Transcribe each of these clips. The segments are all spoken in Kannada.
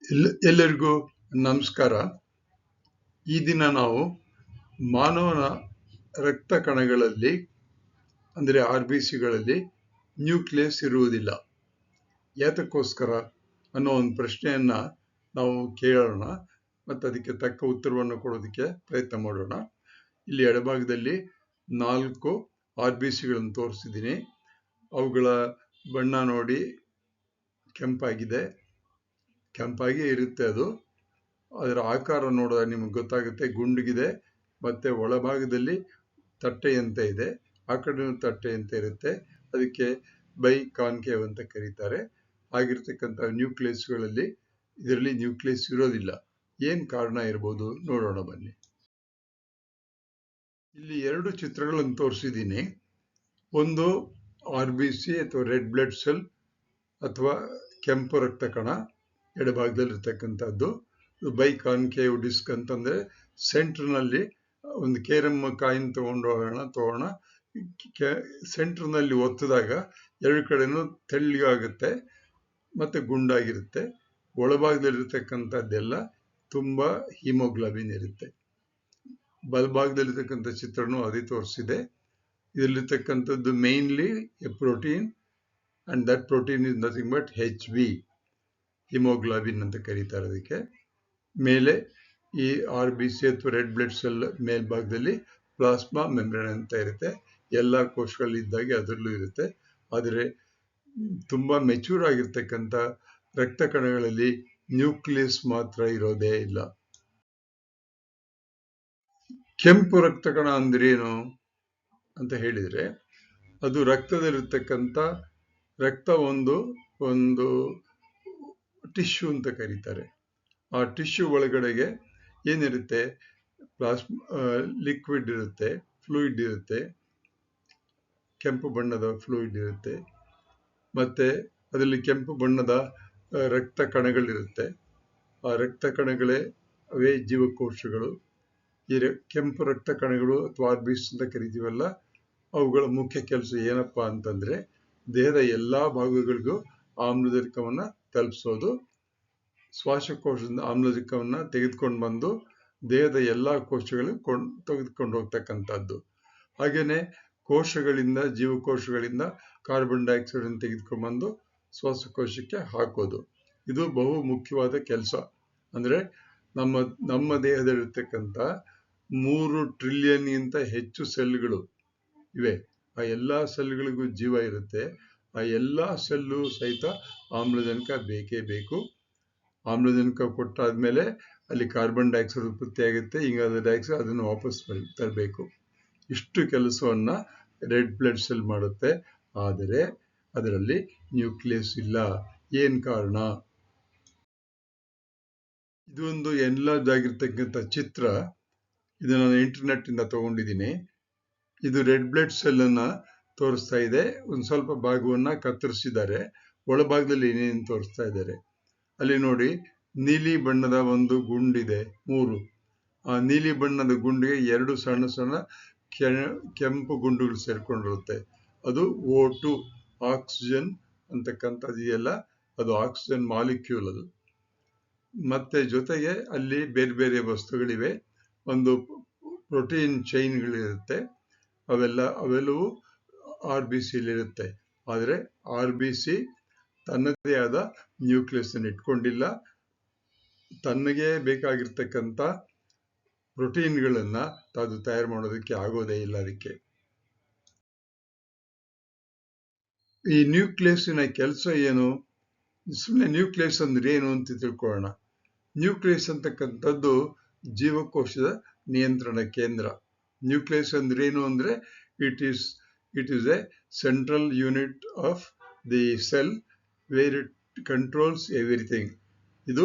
ಎಲ್ಲರಿಗೂ ನಮಸ್ಕಾರ. ಈ ದಿನ ನಾವು ಮಾನವನ ರಕ್ತ ಕಣಗಳಲ್ಲಿ ಅಂದರೆ RBCಗಳಲ್ಲಿ ನ್ಯೂಕ್ಲಿಯಸ್ ಇರುವುದಿಲ್ಲ, ಯಾತಕ್ಕೋಸ್ಕರ ಅನ್ನೋ ಒಂದು ಪ್ರಶ್ನೆಯನ್ನ ನಾವು ಕೇಳೋಣ ಮತ್ತು ಅದಕ್ಕೆ ತಕ್ಕ ಉತ್ತರವನ್ನು ಕೊಡೋದಕ್ಕೆ ಪ್ರಯತ್ನ ಮಾಡೋಣ. ಇಲ್ಲಿ ಎಡಭಾಗದಲ್ಲಿ 4 RBCಗಳನ್ನು ತೋರಿಸಿದ್ದೀನಿ. ಅವುಗಳ ಬಣ್ಣ ನೋಡಿ, ಕೆಂಪಾಗಿ ಇರುತ್ತೆ. ಅದರ ಆಕಾರ ನೋಡಿದ್ರೆ ನಿಮಗೆ ಗೊತ್ತಾಗುತ್ತೆ, ಗುಂಡಿಗಿದೆ ಮತ್ತೆ ಒಳಭಾಗದಲ್ಲಿ ತಟ್ಟೆಯಂತೆ ಇದೆ, ಆ ಕಡೆ ತಟ್ಟೆಯಂತೆ ಇರುತ್ತೆ. ಅದಕ್ಕೆ ಬೈ ಕಾನ್ಕೇವ್ ಅಂತ ಕರೀತಾರೆ. ಆಗಿರ್ತಕ್ಕಂಥ ನ್ಯೂಕ್ಲಿಯಸ್ಗಳಲ್ಲಿ ಇದರಲ್ಲಿ ನ್ಯೂಕ್ಲಿಯಸ್ ಇರೋದಿಲ್ಲ. ಏನ್ ಕಾರಣ ಇರ್ಬೋದು ನೋಡೋಣ ಬನ್ನಿ. ಇಲ್ಲಿ 2 ಚಿತ್ರಗಳನ್ನು ತೋರಿಸಿದ್ದೀನಿ. ಒಂದು RBC ಅಥವಾ ರೆಡ್ ಬ್ಲಡ್ ಸೆಲ್ ಅಥವಾ ಕೆಂಪು ರಕ್ತ ಕಣ ಎಡಭಾಗದಲ್ಲಿ ಇರ್ತಕ್ಕಂಥದ್ದು. ಬೈ ಕಾನ್ಕೇವ್ ಡಿಸ್ಕ್ ಅಂತಂದ್ರೆ ಸೆಂಟರ್ನಲ್ಲಿ ಒಂದು ಕೇರಮ್ ಕಾಯಿನ್ ತಗೋಣ, ಸೆಂಟರ್ನಲ್ಲಿ ಒತ್ತಿದಾಗ 2 ಕಡೆನೂ ತೆಳ್ಳಗಾಗುತ್ತೆ ಮತ್ತೆ ಗುಂಡಾಗಿರುತ್ತೆ. ಒಳಭಾಗದಲ್ಲಿರ್ತಕ್ಕಂಥದ್ದೆಲ್ಲ ತುಂಬಾ ಹಿಮೋಗ್ಲೋಬಿನ್ ಇರುತ್ತೆ. ಬಲಭಾಗದಲ್ಲಿರ್ತಕ್ಕಂಥ ಚಿತ್ರನೂ ಅದೇ ತೋರಿಸಿದೆ. ಇದರಲ್ಲಿರ್ತಕ್ಕಂಥದ್ದು mainly a protein and that protein is nothing but HB, haemoglobin ಅಂತ ಕರೀತಾರೆ ಅದಕ್ಕೆ. ಮೇಲೆ ಈ RBC ಅಥವಾ ರೆಡ್ ಬ್ಲಡ್ ಸೆಲ್ ಮೇಲ್ಭಾಗದಲ್ಲಿ ಪ್ಲಾಸ್ಮಾ ಮೆಂಬ್ರೇನ್ ಅಂತ ಇರುತ್ತೆ. ಎಲ್ಲ ಕೋಶಗಳಿದ್ದಾಗೆ ಅದರಲ್ಲೂ ಇರುತ್ತೆ. ಆದರೆ ತುಂಬಾ ಮೆಚೂರ್ ಆಗಿರ್ತಕ್ಕಂಥ ರಕ್ತ ಕಣಗಳಲ್ಲಿ ನ್ಯೂಕ್ಲಿಯಸ್ ಮಾತ್ರ ಇರೋದೇ ಇಲ್ಲ. ಕೆಂಪು ರಕ್ತ ಕಣ ಅಂದ್ರೇನು ಅಂತ ಹೇಳಿದ್ರೆ, ಅದು ರಕ್ತದಲ್ಲಿರ್ತಕ್ಕಂಥ ರಕ್ತ ಒಂದು ಟಿಶ್ಯೂ ಅಂತ ಕರೀತಾರೆ. ಆ ಟಿಶ್ಯೂ ಒಳಗಡೆಗೆ ಏನಿರುತ್ತೆ, ಲಿಕ್ವಿಡ್ ಇರುತ್ತೆ, ಫ್ಲೂಯಿಡ್ ಇರುತ್ತೆ, ಕೆಂಪು ಬಣ್ಣದ ಫ್ಲೂಯಿಡ್ ಇರುತ್ತೆ. ಮತ್ತೆ ಅದರಲ್ಲಿ ಕೆಂಪು ಬಣ್ಣದ ರಕ್ತ ಕಣಗಳಿರುತ್ತೆ. ಆ ರಕ್ತ ಕಣಗಳೇ ಅವೇ ಜೀವಕೋಶಗಳು. ಈ ಕೆಂಪು ರಕ್ತ ಕಣಗಳು ಅಥವಾ RBC ಅಂತ ಕರಿತೀವಲ್ಲ, ಅವುಗಳ ಮುಖ್ಯ ಕೆಲಸ ಏನಪ್ಪಾ ಅಂತಂದ್ರೆ ದೇಹದ ಎಲ್ಲಾ ಭಾಗಗಳಿಗೂ ಆಮ್ಲಜನಕವನ್ನ ತಲುಪಿಸೋದು. ಶ್ವಾಸಕೋಶದಿಂದ ಆಮ್ಲಜನಕವನ್ನ ತೆಗೆದುಕೊಂಡು ಬಂದು ದೇಹದ ಎಲ್ಲಾ ಕೋಶಗಳಿಗೆ ತೆಗೆದುಕೊಂಡು ಹೋಗ್ತಕ್ಕಂಥದ್ದು. ಹಾಗೇನೆ ಜೀವಕೋಶಗಳಿಂದ ಕಾರ್ಬನ್ ಡೈಆಕ್ಸೈಡ್ ಅನ್ನು ತೆಗೆದುಕೊಂಡು ಬಂದು ಶ್ವಾಸಕೋಶಕ್ಕೆ ಹಾಕೋದು. ಇದು ಬಹು ಮುಖ್ಯವಾದ ಕೆಲಸ. ಅಂದ್ರೆ ನಮ್ಮ ದೇಹದಲ್ಲಿರ್ತಕ್ಕಂಥ 3 ಟ್ರಿಲಿಯನ್ಗಿಂತ ಹೆಚ್ಚು ಸೆಲ್ಗಳು ಇವೆ. ಆ ಎಲ್ಲಾ ಸೆಲ್ಗಳಿಗೂ ಜೀವ ಇರುತ್ತೆ. ಆ ಎಲ್ಲಾ ಸೆಲ್ಲು ಸಹಿತ ಆಮ್ಲಜನಕ ಬೇಕೇ ಬೇಕು. ಆಮ್ಲಜನಕ ಕೊಟ್ಟಾದ್ಮೇಲೆ ಅಲ್ಲಿ ಕಾರ್ಬನ್ ಡೈಆಕ್ಸೈಡ್ ಉತ್ಪತ್ತಿ ಆಗುತ್ತೆ. ಇಂಗಾಲದ ಡೈಆಕ್ಸೈಡ್ ಅದನ್ನು ವಾಪಸ್ ತರಬೇಕು. ಇಷ್ಟು ಕೆಲಸವನ್ನ ರೆಡ್ ಬ್ಲಡ್ ಸೆಲ್ ಮಾಡುತ್ತೆ. ಆದರೆ ಅದರಲ್ಲಿ ನ್ಯೂಕ್ಲಿಯಸ್ ಇಲ್ಲ. ಏನ್ ಕಾರಣ? ಇದೊಂದು ಎಲ್ಲದಾಗಿರ್ತಕ್ಕಂಥ ಚಿತ್ರ. ಇದನ್ನ ನಾನು ಇಂಟರ್ನೆಟ್ ಇಂದ ತಗೊಂಡಿದ್ದೀನಿ. ಇದು ರೆಡ್ ಬ್ಲಡ್ ಸೆಲ್ ಅನ್ನ ತೋರಿಸ್ತಾ ಇದೆ. ಒಂದು ಸ್ವಲ್ಪ ಭಾಗವನ್ನ ಕತ್ತರಿಸಿದ್ದಾರೆ. ಒಳಭಾಗದಲ್ಲಿ ಏನೇನು ತೋರಿಸ್ತಾ ಇದ್ದಾರೆ ಅಲ್ಲಿ ನೋಡಿ. ನೀಲಿ ಬಣ್ಣದ ಒಂದು ಗುಂಡಿದೆ, 3. ಆ ನೀಲಿ ಬಣ್ಣದ ಗುಂಡಿಗೆ 2 ಸಣ್ಣ ಸಣ್ಣ ಕೆಂಪು ಗುಂಡುಗಳು ಸೇರ್ಕೊಂಡಿರುತ್ತೆ. ಅದು O2, ಆಕ್ಸಿಜನ್ ಅಂತಕ್ಕಂಥದ್ದು ಇದೆಯಲ್ಲ, ಅದು ಆಕ್ಸಿಜನ್ ಮಾಲಿಕ್ಯೂಲ್ ಅದು. ಮತ್ತೆ ಜೊತೆಗೆ ಅಲ್ಲಿ ಬೇರೆ ಬೇರೆ ವಸ್ತುಗಳಿವೆ. ಒಂದು ಪ್ರೋಟೀನ್ ಚೈನ್ಗಳಿರುತ್ತೆ. ಅವೆಲ್ಲವೂ RBC ಇರುತ್ತೆ. ಆದರೆ RBC ತನ್ನದೇ ಆದ ನ್ಯೂಕ್ಲಿಯಸ್ ಅನ್ನು ಇಟ್ಕೊಂಡಿಲ್ಲ. ತನ್ನಗೆ ಬೇಕಾಗಿರ್ತಕ್ಕಂಥ ಪ್ರೋಟೀನ್ಗಳನ್ನ ಅದು ತಯಾರು ಮಾಡೋದಕ್ಕೆ ಆಗೋದೇ ಇಲ್ಲ. ಅದಕ್ಕೆ ಈ ನ್ಯೂಕ್ಲಿಯಸ್ಸಿನ ಕೆಲಸ ಏನು? ಸುಮ್ಮನೆ ನ್ಯೂಕ್ಲಿಯಸ್ ಅಂದ್ರೆ ಏನು ಅಂತ ತಿಳ್ಕೊಳ್ಳೋಣ. ನ್ಯೂಕ್ಲಿಯಸ್ ಅಂತಕ್ಕಂಥದ್ದು ಜೀವಕೋಶದ ನಿಯಂತ್ರಣ ಕೇಂದ್ರ. ನ್ಯೂಕ್ಲಿಯಸ್ ಅಂದ್ರೆ ಏನು ಅಂದ್ರೆ it is A central unit of the cell where it controls everything. ಇದು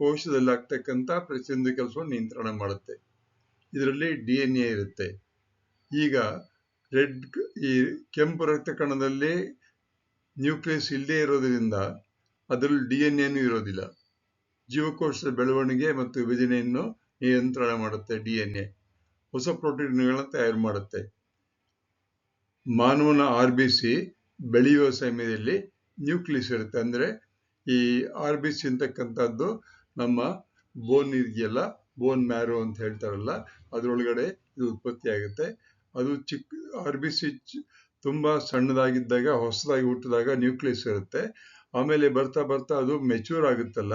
ಕೋಶದಲ್ಲಿ ಆಗ್ತಕ್ಕಂಥ ಪ್ರತಿಯೊಂದು ಕೆಲಸವನ್ನು ನಿಯಂತ್ರಣ ಮಾಡುತ್ತೆ. ಇದರಲ್ಲಿ DNA ಇರುತ್ತೆ. ಈಗ ಈ ಕೆಂಪು ರಕ್ತ ಕಣದಲ್ಲಿ ನ್ಯೂಕ್ಲಿಯಸ್ ಇಲ್ಲದೆ ಇರೋದ್ರಿಂದ ಅದರಲ್ಲಿ DNA ಇರೋದಿಲ್ಲ. ಜೀವಕೋಶದ ಬೆಳವಣಿಗೆ ಮತ್ತು ವಿಭಜನೆಯನ್ನು ನಿಯಂತ್ರಣ ಮಾಡುತ್ತೆ DNA. ಹೊಸ ಪ್ರೋಟೀನ್ಗಳನ್ನ ತಯಾರು ಮಾಡುತ್ತೆ. ಮಾನವನ RBC ಬೆಳೆಯುವ ಸಮಯದಲ್ಲಿ ನ್ಯೂಕ್ಲಿಯಸ್ ಇರುತ್ತೆ. ಅಂದ್ರೆ ಈ RBC ಅಂತಕ್ಕಂಥದ್ದು ನಮ್ಮ ಬೋನ್ ಇದೆಯಲ್ಲ, ಬೋನ್ ಮ್ಯಾರೋ ಅಂತ ಹೇಳ್ತಾರಲ್ಲ, ಅದರೊಳಗಡೆ ಇದು ಉತ್ಪತ್ತಿ ಆಗುತ್ತೆ. ಅದು RBC ತುಂಬಾ ಸಣ್ಣದಾಗಿದ್ದಾಗ, ಹೊಸದಾಗಿ ಹುಟ್ಟಿದಾಗ ನ್ಯೂಕ್ಲಿಯಸ್ ಇರುತ್ತೆ. ಆಮೇಲೆ ಬರ್ತಾ ಬರ್ತಾ ಅದು ಮೆಚೂರ್ ಆಗುತ್ತಲ್ಲ,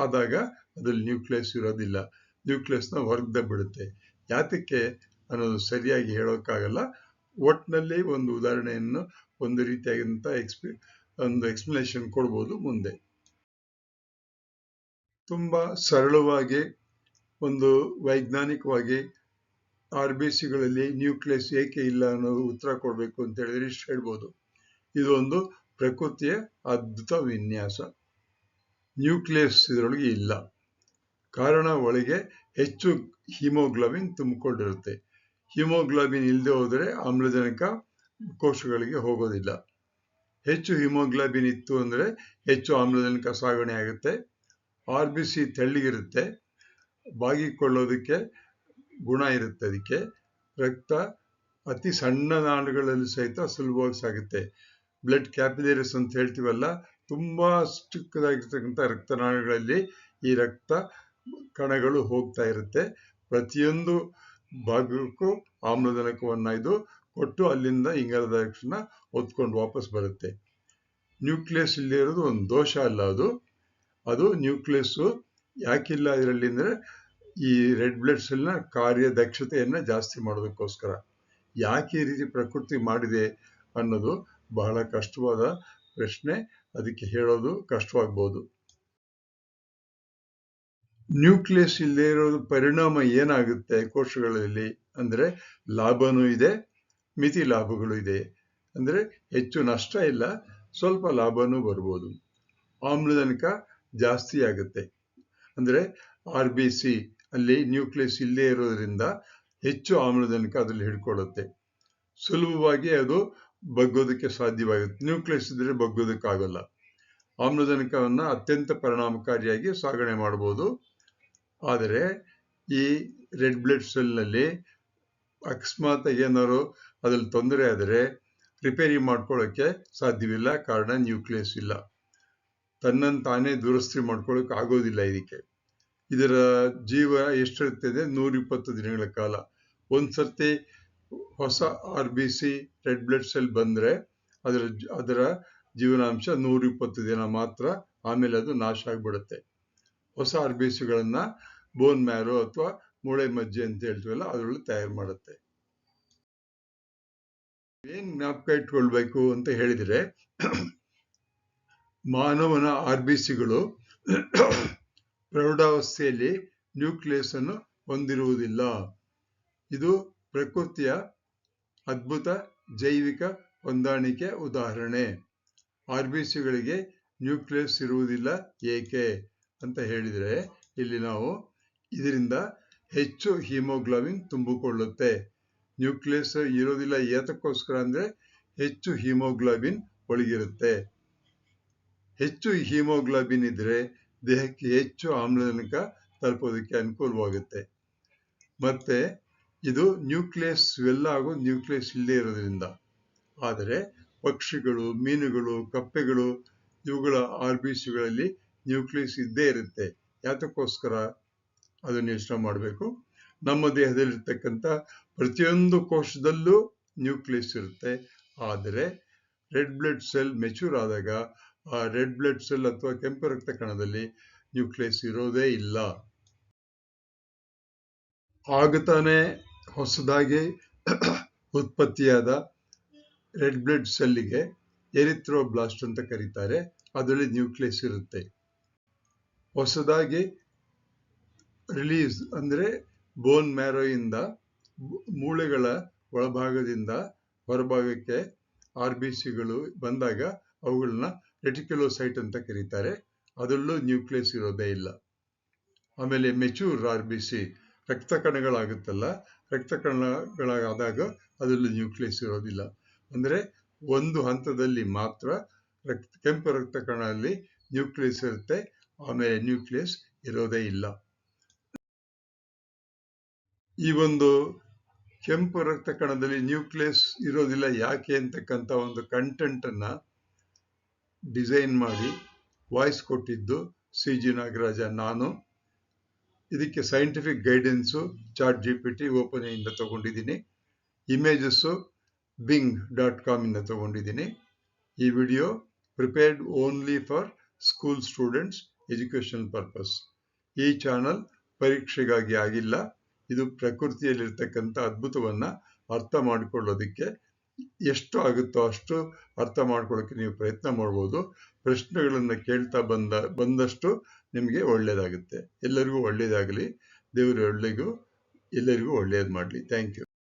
ಆದಾಗ ಅದ್ರಲ್ಲಿ ನ್ಯೂಕ್ಲಿಯಸ್ ಇರೋದಿಲ್ಲ, ನ್ಯೂಕ್ಲಿಯಸ್ನ ಹೊರಗ್ದ ಬಿಡುತ್ತೆ. ಯಾತಕ್ಕೆ ಅನ್ನೋದು ಸರಿಯಾಗಿ ಹೇಳೋಕ್ಕಾಗಲ್ಲ. ಒಟ್ಟಿನಲ್ಲಿ ಒಂದು ಉದಾಹರಣೆಯನ್ನು, ಒಂದು ರೀತಿಯಾದಂಥ ಒಂದು ಎಕ್ಸ್ಪ್ಲನೇಷನ್ ಕೊಡ್ಬೋದು ಮುಂದೆ. ತುಂಬಾ ಸರಳವಾಗಿ, ಒಂದು ವೈಜ್ಞಾನಿಕವಾಗಿ RBCಗಳಲ್ಲಿ ನ್ಯೂಕ್ಲಿಯಸ್ ಏಕೆ ಇಲ್ಲ ಅನ್ನೋದು ಉತ್ತರ ಕೊಡಬೇಕು ಅಂತ ಹೇಳಿದ್ರೆ ಇಷ್ಟು ಹೇಳ್ಬೋದು. ಇದು ಒಂದು ಪ್ರಕೃತಿಯ ಅದ್ಭುತ ವಿನ್ಯಾಸ. ನ್ಯೂಕ್ಲಿಯಸ್ ಇದರೊಳಗೆ ಇಲ್ಲ. ಕಾರಣ, ಒಳಗೆ ಹೆಚ್ಚು ಹಿಮೋಗ್ಲೋಬಿನ್ ತುಂಬಿಕೊಂಡಿರುತ್ತೆ. ಹಿಮೋಗ್ಲೋಬಿನ್ ಇಲ್ಲದೆ ಹೋದರೆ ಆಮ್ಲಜನಕ ಕೋಶಗಳಿಗೆ ಹೋಗೋದಿಲ್ಲ. ಹೆಚ್ಚು ಹಿಮೋಗ್ಲೋಬಿನ್ ಇತ್ತು ಅಂದರೆ ಹೆಚ್ಚು ಆಮ್ಲಜನಕ ಸಾಗಣೆ ಆಗುತ್ತೆ. RBC ತೆಳ್ಳಗಿರುತ್ತೆ, ಬಾಗಿಕೊಳ್ಳೋದಕ್ಕೆ ಗುಣ ಇರುತ್ತೆ. ಅದಕ್ಕೆ ರಕ್ತ ಅತಿ ಸಣ್ಣ ನಾಳಗಳಲ್ಲಿ ಸಹಿತ ಸುಲಭವಾಗಿ ಸಾಗುತ್ತೆ. ಬ್ಲಡ್ ಕ್ಯಾಪಿಲರೀಸ್ ಅಂತ ಹೇಳ್ತೀವಲ್ಲ, ತುಂಬಾ ಚಿಕ್ಕದಾಗಿರ್ತಕ್ಕಂಥ ರಕ್ತನಾಳಗಳಲ್ಲಿ ಈ ರಕ್ತ ಕಣಗಳು ಹೋಗ್ತಾ ಇರುತ್ತೆ. ಪ್ರತಿಯೊಂದು ಭಾಗಕ್ಕೂ ಆಮ್ಲಜನಕವನ್ನ ಇದು ಕೊಟ್ಟು ಅಲ್ಲಿಂದ ಇಂಗಾಲದ ಡೈಆಕ್ಸೈಡ್ನ ಹೊತ್ಕೊಂಡು ವಾಪಸ್ ಬರುತ್ತೆ. ನ್ಯೂಕ್ಲಿಯಸ್ ಇಲ್ಲಿ ಇರೋದು ಒಂದು ದೋಷ ಅಲ್ಲ. ಅದು ನ್ಯೂಕ್ಲಿಯಸ್ ಯಾಕಿಲ್ಲ ಇದರಲ್ಲಿ ಅಂದ್ರೆ, ಈ ರೆಡ್ ಬ್ಲಡ್ ಸೆಲ್ನ ಕಾರ್ಯದಕ್ಷತೆಯನ್ನ ಜಾಸ್ತಿ ಮಾಡೋದಕ್ಕೋಸ್ಕರ. ಯಾಕೆ ಈ ರೀತಿ ಪ್ರಕೃತಿ ಮಾಡಿದೆ ಅನ್ನೋದು ಬಹಳ ಕಷ್ಟವಾದ ಪ್ರಶ್ನೆ. ಅದಕ್ಕೆ ಹೇಳೋದು ಕಷ್ಟವಾಗ್ಬೋದು. ನ್ಯೂಕ್ಲಿಯಸ್ ಇಲ್ಲದೆ ಇರೋದು ಪರಿಣಾಮ ಏನಾಗುತ್ತೆ ಕೋಶಗಳಲ್ಲಿ ಅಂದ್ರೆ, ಲಾಭನೂ ಇದೆ, ಮಿತಿ ಲಾಭಗಳು ಇದೆ. ಅಂದ್ರೆ ಹೆಚ್ಚು ನಷ್ಟ ಇಲ್ಲ, ಸ್ವಲ್ಪ ಲಾಭನೂ ಬರ್ಬೋದು. ಆಮ್ಲಜನಕ ಜಾಸ್ತಿ ಆಗುತ್ತೆ. ಅಂದ್ರೆ RBC ಅಲ್ಲಿ ನ್ಯೂಕ್ಲಿಯಸ್ ಇಲ್ಲದೆ ಇರೋದ್ರಿಂದ ಹೆಚ್ಚು ಆಮ್ಲಜನಕ ಅದರಲ್ಲಿ ಹಿಡ್ಕೊಳ್ಳುತ್ತೆ. ಸುಲಭವಾಗಿ ಅದು ಬಗ್ಗೋದಕ್ಕೆ ಸಾಧ್ಯವಾಗುತ್ತೆ. ನ್ಯೂಕ್ಲಿಯಸ್ ಇದ್ರೆ ಬಗ್ಗೋದಕ್ಕಾಗಲ್ಲ. ಆಮ್ಲಜನಕವನ್ನ ಅತ್ಯಂತ ಪರಿಣಾಮಕಾರಿಯಾಗಿ ಸಾಗಣೆ ಮಾಡಬಹುದು. ಆದರೆ ಈ ರೆಡ್ ಬ್ಲಡ್ ಸೆಲ್ನಲ್ಲಿ ಅಕಸ್ಮಾತ್ ಏನಾದ್ರು ಅದ್ರಲ್ಲಿ ತೊಂದರೆ ಆದರೆ ರಿಪೇರಿ ಮಾಡ್ಕೊಳ್ಳೋಕೆ ಸಾಧ್ಯವಿಲ್ಲ. ಕಾರಣ, ನ್ಯೂಕ್ಲಿಯಸ್ ಇಲ್ಲ. ತನ್ನನ್ನು ತಾನೇ ದುರಸ್ತಿ ಮಾಡ್ಕೊಳ್ಳೋಕೆ ಆಗೋದಿಲ್ಲ ಇದಕ್ಕೆ. ಇದರ ಜೀವ ಎಷ್ಟಿರ್ತದೆ? 120 ದಿನಗಳ ಕಾಲ. ಒಂದ್ಸರ್ತಿ ಹೊಸ RBC ರೆಡ್ ಬ್ಲಡ್ ಸೆಲ್ ಬಂದ್ರೆ ಅದರ ಜೀವನಾಂಶ 120 ದಿನ ಮಾತ್ರ. ಆಮೇಲೆ ಅದು ನಾಶ ಆಗ್ಬಿಡುತ್ತೆ. ಹೊಸ RBCಗಳನ್ನ ಬೋನ್ ಮ್ಯಾರೋ ಅಥವಾ ಮೂಳೆ ಮಜ್ಜೆ ಅಂತ ಹೇಳ್ತೀವಲ್ಲ, ಅದರಲ್ಲಿ ತಯಾರು ಮಾಡುತ್ತೆ. ಏನ್ ಜ್ಞಾಪಕ ಇಟ್ಕೊಳ್ಬೇಕು ಅಂತ ಹೇಳಿದ್ರೆ, ಮಾನವನ RBCಗಳು ಪ್ರೌಢಾವಸ್ಥೆಯಲ್ಲಿ ನ್ಯೂಕ್ಲಿಯಸ್ ಅನ್ನು ಹೊಂದಿರುವುದಿಲ್ಲ. ಇದು ಪ್ರಕೃತಿಯ ಅದ್ಭುತ ಜೈವಿಕ ಹೊಂದಾಣಿಕೆ ಉದಾಹರಣೆ. RBCಗಳಿಗೆ ನ್ಯೂಕ್ಲಿಯಸ್ ಇರುವುದಿಲ್ಲ ಏಕೆ ಅಂತ ಹೇಳಿದ್ರೆ, ಇಲ್ಲಿ ನಾವು ಇದರಿಂದ ಹೆಚ್ಚು ಹಿಮೋಗ್ಲೋಬಿನ್ ತುಂಬಿಕೊಳ್ಳುತ್ತೆ. ನ್ಯೂಕ್ಲಿಯಸ್ ಇರೋದಿಲ್ಲ ಏತಕ್ಕೋಸ್ಕರ ಅಂದ್ರೆ, ಹೆಚ್ಚು ಹಿಮೋಗ್ಲೋಬಿನ್ ಒಳಗಿರುತ್ತೆ. ಹೆಚ್ಚು ಹಿಮೋಗ್ಲೋಬಿನ್ ಇದ್ರೆ ದೇಹಕ್ಕೆ ಹೆಚ್ಚು ಆಮ್ಲಜನಕ ತಲುಪೋದಕ್ಕೆ ಅನುಕೂಲವಾಗುತ್ತೆ. ಮತ್ತೆ ಇದು ನ್ಯೂಕ್ಲಿಯಸ್ ಇವೆಲ್ಲ ಆಗೋದು ನ್ಯೂಕ್ಲಿಯಸ್ ಇಲ್ಲದೆ ಇರೋದ್ರಿಂದ. ಆದರೆ ಪಕ್ಷಿಗಳು, ಮೀನುಗಳು, ಕಪ್ಪೆಗಳು ಇವುಗಳ RBCಗಳಲ್ಲಿ ನ್ಯೂಕ್ಲಿಯಸ್ ಇದ್ದೇ ಇರುತ್ತೆ. ಯಾತಕ್ಕೋಸ್ಕರ? ಅದನ್ನು ಯೋಚನೆ ಮಾಡಬೇಕು. ನಮ್ಮ ದೇಹದಲ್ಲಿರ್ತಕ್ಕಂಥ ಪ್ರತಿಯೊಂದು ಕೋಶದಲ್ಲೂ ನ್ಯೂಕ್ಲಿಯಸ್ ಇರುತ್ತೆ. ಆದರೆ ರೆಡ್ ಬ್ಲಡ್ ಸೆಲ್ ಮೆಚೂರ್ ಆದಾಗ ಆ ರೆಡ್ ಬ್ಲಡ್ ಸೆಲ್ ಅಥವಾ ಕೆಂಪು ರಕ್ತ ಕಣದಲ್ಲಿ ನ್ಯೂಕ್ಲಿಯಸ್ ಇರೋದೇ ಇಲ್ಲ. ಆಗತಾನೆ ಹೊಸದಾಗಿ ಉತ್ಪತ್ತಿಯಾದ ರೆಡ್ ಬ್ಲಡ್ ಸೆಲ್ಗೆ ಎರಿಥ್ರೋಬ್ಲಾಸ್ಟ್ ಅಂತ ಕರೀತಾರೆ. ಅದರಲ್ಲಿ ನ್ಯೂಕ್ಲಿಯಸ್ ಇರುತ್ತೆ. ಹೊಸದಾಗಿ ರಿಲೀಸ್ ಅಂದ್ರೆ ಬೋನ್ ಮ್ಯಾರೋ ಇಂದ ಮೂಳೆಗಳ ಒಳಭಾಗದಿಂದ ಹೊರಭಾಗಕ್ಕೆ RBCಗಳು ಬಂದಾಗ ಅವುಗಳನ್ನ ರೆಟಿಕ್ಯುಲೋಸೈಟ್ ಅಂತ ಕರೀತಾರೆ. ಅದರಲ್ಲೂ ನ್ಯೂಕ್ಲಿಯಸ್ ಇರೋದೇ ಇಲ್ಲ. ಆಮೇಲೆ ಮೆಚೂರ್ RBC ರಕ್ತ ಕಣಗಳಾಗುತ್ತಲ್ಲ, ರಕ್ತ ಕಣಗಳಾದಾಗ ಅದರಲ್ಲೂ ನ್ಯೂಕ್ಲಿಯಸ್ ಇರೋದಿಲ್ಲ. ಅಂದ್ರೆ ಒಂದು ಹಂತದಲ್ಲಿ ಮಾತ್ರ ಕೆಂಪು ರಕ್ತ ಕಣದಲ್ಲಿ ನ್ಯೂಕ್ಲಿಯಸ್ ಇರುತ್ತೆ, ಆಮೇಲೆ ನ್ಯೂಕ್ಲಿಯಸ್ ಇರೋದೇ ಇಲ್ಲ. ಈ ಒಂದು ಕೆಂಪು ರಕ್ತ ಕಣದಲ್ಲಿ ನ್ಯೂಕ್ಲಿಯಸ್ ಇರೋದಿಲ್ಲ ಯಾಕೆ ಅಂತಕ್ಕಂಥ ಒಂದು ಕಂಟೆಂಟ್ ಅನ್ನ ಡಿಸೈನ್ ಮಾಡಿ ವಾಯ್ಸ್ ಕೊಟ್ಟಿದ್ದು CG ನಾಗರಾಜ ನಾನು. ಇದಕ್ಕೆ ಸೈಂಟಿಫಿಕ್ ಗೈಡೆನ್ಸು ChatGPT ಓಪನ್ ಇಂದ ತಗೊಂಡಿದ್ದೀನಿ. ಇಮೇಜಸ್ಸು bing.com ಇಂದ ತಗೊಂಡಿದ್ದೀನಿ. ಈ video prepared only for school students education purpose. ಈ ಚಾನಲ್ ಪರೀಕ್ಷೆಗಾಗಿ ಆಗಿಲ್ಲ. ಇದು ಪ್ರಕೃತಿಯಲ್ಲಿರ್ತಕ್ಕಂಥ ಅದ್ಭುತವನ್ನ ಅರ್ಥ ಮಾಡಿಕೊಳ್ಳೋದಕ್ಕೆ ಎಷ್ಟು ಆಗುತ್ತೋ ಅಷ್ಟು ಅರ್ಥ ಮಾಡ್ಕೊಳ್ಳೋಕೆ ನೀವು ಪ್ರಯತ್ನ ಮಾಡ್ಬೋದು. ಪ್ರಶ್ನೆಗಳನ್ನು ಕೇಳ್ತಾ ಬಂದಷ್ಟು ನಿಮಗೆ ಒಳ್ಳೇದಾಗುತ್ತೆ. ಎಲ್ಲರಿಗೂ ಒಳ್ಳೇದಾಗಲಿ. ದೇವರು ಎಲ್ಲರಿಗೂ ಒಳ್ಳೇದು ಮಾಡಲಿ. Thank you.